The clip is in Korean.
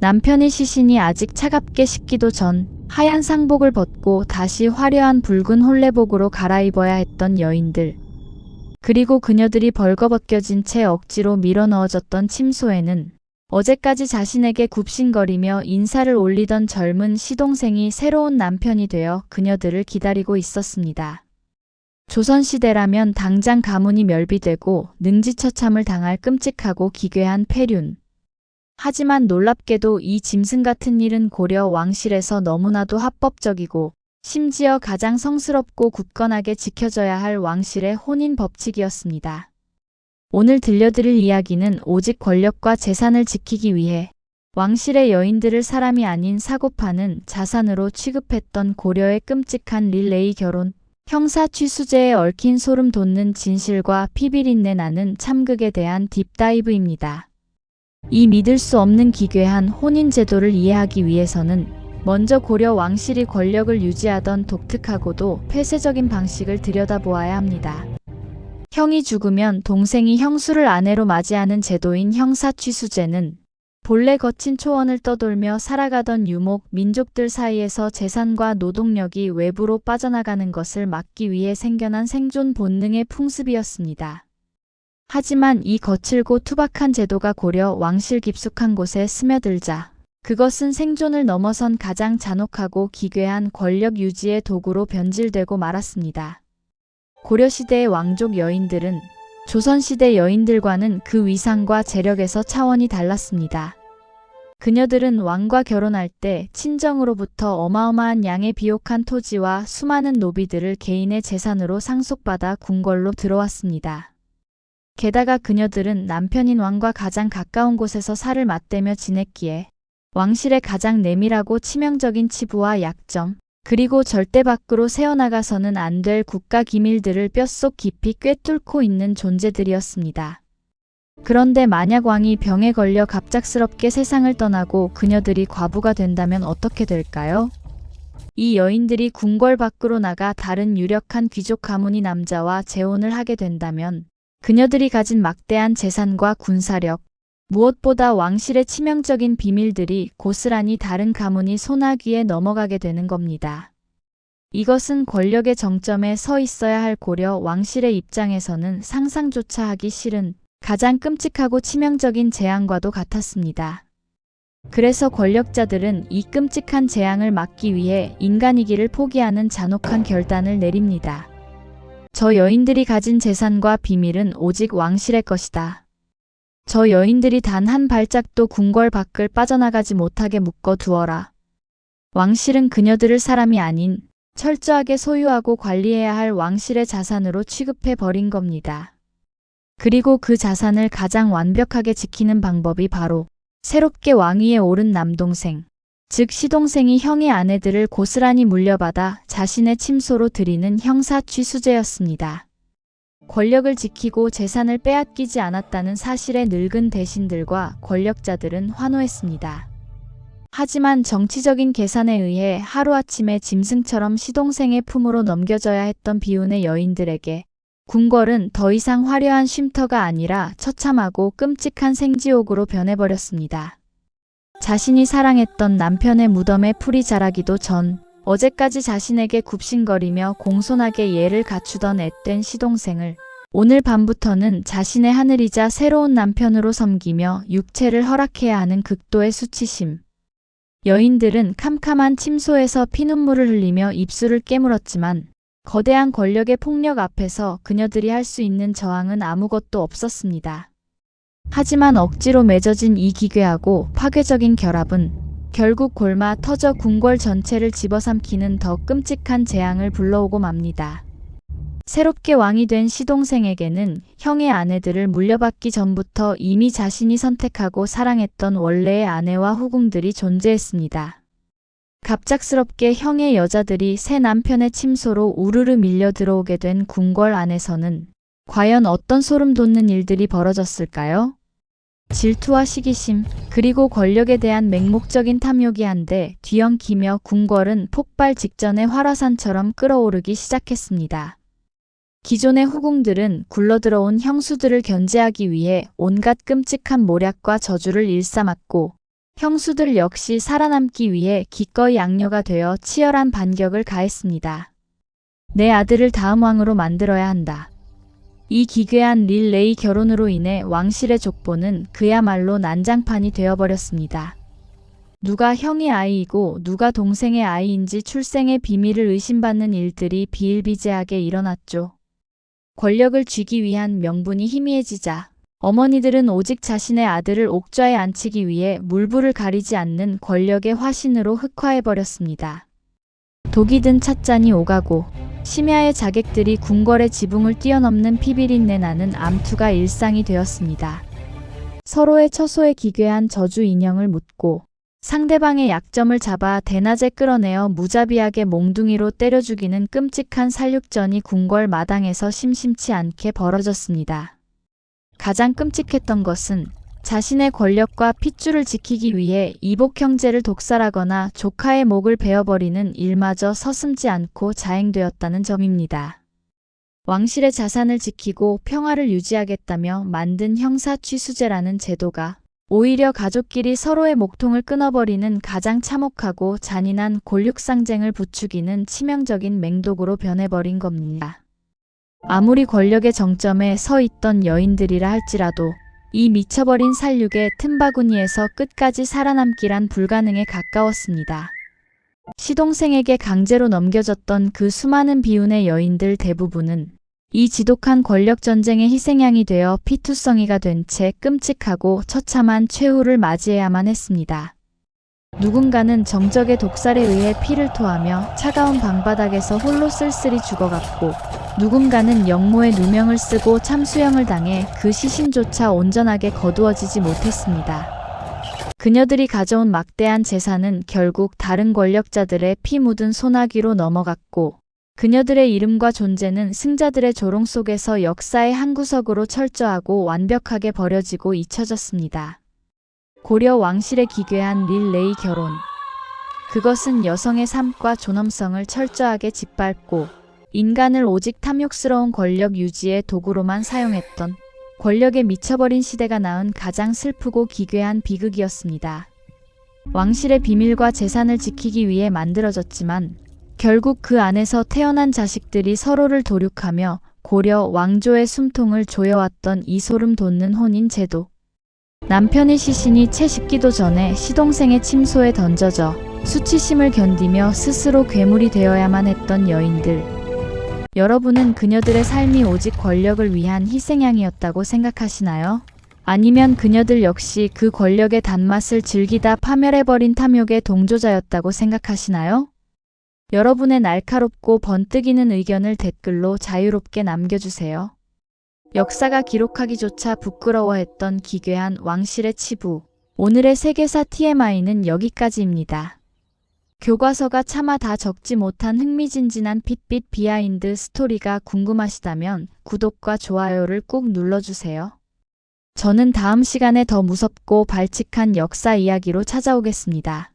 남편의 시신이 아직 차갑게 식기도 전 하얀 상복을 벗고 다시 화려한 붉은 홀레복으로 갈아입어야 했던 여인들. 그리고 그녀들이 벌거벗겨진 채 억지로 밀어넣어졌던 침소에는 어제까지 자신에게 굽신거리며 인사를 올리던 젊은 시동생이 새로운 남편이 되어 그녀들을 기다리고 있었습니다. 조선시대라면 당장 가문이 멸비되고 능지처참을 당할 끔찍하고 기괴한 폐륜. 하지만 놀랍게도 이 짐승 같은 일은 고려 왕실에서 너무나도 합법적이고 심지어 가장 성스럽고 굳건하게 지켜져야 할 왕실의 혼인 법칙이었습니다. 오늘 들려드릴 이야기는 오직 권력과 재산을 지키기 위해 왕실의 여인들을 사람이 아닌 사고파는 자산으로 취급했던 고려의 끔찍한 릴레이 결혼, 형사 취수제에 얽힌 소름 돋는 진실과 피비린내 나는 참극에 대한 딥다이브입니다. 이 믿을 수 없는 기괴한 혼인 제도를 이해하기 위해서는 먼저 고려 왕실이 권력을 유지하던 독특하고도 폐쇄적인 방식을 들여다보아야 합니다. 형이 죽으면 동생이 형수를 아내로 맞이하는 제도인 형사취수제는 본래 거친 초원을 떠돌며 살아가던 유목, 민족들 사이에서 재산과 노동력이 외부로 빠져나가는 것을 막기 위해 생겨난 생존 본능의 풍습이었습니다. 하지만 이 거칠고 투박한 제도가 고려 왕실 깊숙한 곳에 스며들자 그것은 생존을 넘어선 가장 잔혹하고 기괴한 권력 유지의 도구로 변질되고 말았습니다. 고려시대의 왕족 여인들은 조선시대 여인들과는 그 위상과 재력에서 차원이 달랐습니다. 그녀들은 왕과 결혼할 때 친정으로부터 어마어마한 양의 비옥한 토지와 수많은 노비들을 개인의 재산으로 상속받아 궁궐로 들어왔습니다. 게다가 그녀들은 남편인 왕과 가장 가까운 곳에서 살을 맞대며 지냈기에 왕실의 가장 내밀하고 치명적인 치부와 약점, 그리고 절대 밖으로 새어나가서는 안 될 국가 기밀들을 뼛속 깊이 꿰뚫고 있는 존재들이었습니다. 그런데 만약 왕이 병에 걸려 갑작스럽게 세상을 떠나고 그녀들이 과부가 된다면 어떻게 될까요? 이 여인들이 궁궐 밖으로 나가 다른 유력한 귀족 가문의 남자와 재혼을 하게 된다면 그녀들이 가진 막대한 재산과 군사력, 무엇보다 왕실의 치명적인 비밀들이 고스란히 다른 가문이 손아귀에 넘어가게 되는 겁니다. 이것은 권력의 정점에 서 있어야 할 고려 왕실의 입장에서는 상상조차 하기 싫은 가장 끔찍하고 치명적인 재앙과도 같았습니다. 그래서 권력자들은 이 끔찍한 재앙을 막기 위해 인간이기를 포기하는 잔혹한 결단을 내립니다. 저 여인들이 가진 재산과 비밀은 오직 왕실의 것이다. 저 여인들이 단 한 발짝도 궁궐 밖을 빠져나가지 못하게 묶어 두어라. 왕실은 그녀들을 사람이 아닌 철저하게 소유하고 관리해야 할 왕실의 자산으로 취급해 버린 겁니다. 그리고 그 자산을 가장 완벽하게 지키는 방법이 바로 새롭게 왕위에 오른 남동생, 즉 시동생이 형의 아내들을 고스란히 물려받아 자신의 침소로 들이는 형사취수제였습니다. 권력을 지키고 재산을 빼앗기지 않았다는 사실에 늙은 대신들과 권력자들은 환호했습니다. 하지만 정치적인 계산에 의해 하루아침에 짐승처럼 시동생의 품으로 넘겨져야 했던 비운의 여인들에게 궁궐은 더 이상 화려한 쉼터가 아니라 처참하고 끔찍한 생지옥으로 변해버렸습니다. 자신이 사랑했던 남편의 무덤에 풀이 자라기도 전 어제까지 자신에게 굽신거리며 공손하게 예를 갖추던 앳된 시동생을 오늘 밤부터는 자신의 하늘이자 새로운 남편으로 섬기며 육체를 허락해야 하는 극도의 수치심. 여인들은 캄캄한 침소에서 피눈물을 흘리며 입술을 깨물었지만 거대한 권력의 폭력 앞에서 그녀들이 할 수 있는 저항은 아무것도 없었습니다. 하지만 억지로 맺어진 이 기괴하고 파괴적인 결합은 결국 골마 터져 궁궐 전체를 집어삼키는 더 끔찍한 재앙을 불러오고 맙니다. 새롭게 왕이 된 시동생에게는 형의 아내들을 물려받기 전부터 이미 자신이 선택하고 사랑했던 원래의 아내와 후궁들이 존재했습니다. 갑작스럽게 형의 여자들이 새 남편의 침소로 우르르 밀려 들어오게 된 궁궐 안에서는 과연 어떤 소름 돋는 일들이 벌어졌을까요? 질투와 시기심, 그리고 권력에 대한 맹목적인 탐욕이 한데 뒤엉키며 궁궐은 폭발 직전의 활화산처럼 끓어오르기 시작했습니다. 기존의 후궁들은 굴러들어온 형수들을 견제하기 위해 온갖 끔찍한 모략과 저주를 일삼았고 형수들 역시 살아남기 위해 기꺼이 악녀가 되어 치열한 반격을 가했습니다. 내 아들을 다음 왕으로 만들어야 한다. 이 기괴한 릴레이 결혼으로 인해 왕실의 족보는 그야말로 난장판이 되어버렸습니다. 누가 형의 아이이고 누가 동생의 아이인지 출생의 비밀을 의심받는 일들이 비일비재하게 일어났죠. 권력을 쥐기 위한 명분이 희미해지자 어머니들은 오직 자신의 아들을 옥좌에 앉히기 위해 물불을 가리지 않는 권력의 화신으로 흑화해버렸습니다. 독이 든 찻잔이 오가고 심야의 자객들이 궁궐의 지붕을 뛰어넘는 피비린내 나는 암투가 일상이 되었습니다. 서로의 처소에 기괴한 저주 인형을 묻고 상대방의 약점을 잡아 대낮에 끌어내어 무자비하게 몽둥이로 때려 죽이는 끔찍한 살육전이 궁궐 마당에서 심심치 않게 벌어졌습니다. 가장 끔찍했던 것은 자신의 권력과 핏줄을 지키기 위해 이복 형제를 독살하거나 조카의 목을 베어버리는 일마저 서슴지 않고 자행되었다는 점입니다. 왕실의 자산을 지키고 평화를 유지하겠다며 만든 형사취수제라는 제도가 오히려 가족끼리 서로의 목통을 끊어버리는 가장 참혹하고 잔인한 권력상쟁을 부추기는 치명적인 맹독으로 변해버린 겁니다. 아무리 권력의 정점에 서 있던 여인들이라 할지라도 이 미쳐버린 살육의 틈바구니에서 끝까지 살아남기란 불가능에 가까웠습니다. 시동생에게 강제로 넘겨졌던 그 수많은 비운의 여인들 대부분은 이 지독한 권력 전쟁의 희생양이 되어 피투성이가 된 채 끔찍하고 처참한 최후를 맞이해야만 했습니다. 누군가는 정적의 독살에 의해 피를 토하며 차가운 방바닥에서 홀로 쓸쓸히 죽어갔고 누군가는 영모의 누명을 쓰고 참수형을 당해 그 시신조차 온전하게 거두어지지 못했습니다. 그녀들이 가져온 막대한 재산은 결국 다른 권력자들의 피 묻은 소나기로 넘어갔고 그녀들의 이름과 존재는 승자들의 조롱 속에서 역사의 한 구석으로 철저하고 완벽하게 버려지고 잊혀졌습니다. 고려 왕실의 기괴한 릴레이 결혼. 그것은 여성의 삶과 존엄성을 철저하게 짓밟고 인간을 오직 탐욕스러운 권력 유지의 도구로만 사용했던 권력에 미쳐버린 시대가 낳은 가장 슬프고 기괴한 비극이었습니다. 왕실의 비밀과 재산을 지키기 위해 만들어졌지만 결국 그 안에서 태어난 자식들이 서로를 도륙하며 고려 왕조의 숨통을 조여왔던 이 소름 돋는 혼인 제도. 남편의 시신이 채 식기도 전에 시동생의 침소에 던져져 수치심을 견디며 스스로 괴물이 되어야만 했던 여인들. 여러분은 그녀들의 삶이 오직 권력을 위한 희생양이었다고 생각하시나요? 아니면 그녀들 역시 그 권력의 단맛을 즐기다 파멸해버린 탐욕의 동조자였다고 생각하시나요? 여러분의 날카롭고 번뜩이는 의견을 댓글로 자유롭게 남겨주세요. 역사가 기록하기조차 부끄러워했던 기괴한 왕실의 치부. 오늘의 세계사 TMI는 여기까지입니다. 교과서가 차마 다 적지 못한 흥미진진한 핏빛 비하인드 스토리가 궁금하시다면 구독과 좋아요를 꾹 눌러주세요. 저는 다음 시간에 더 무섭고 발칙한 역사 이야기로 찾아오겠습니다.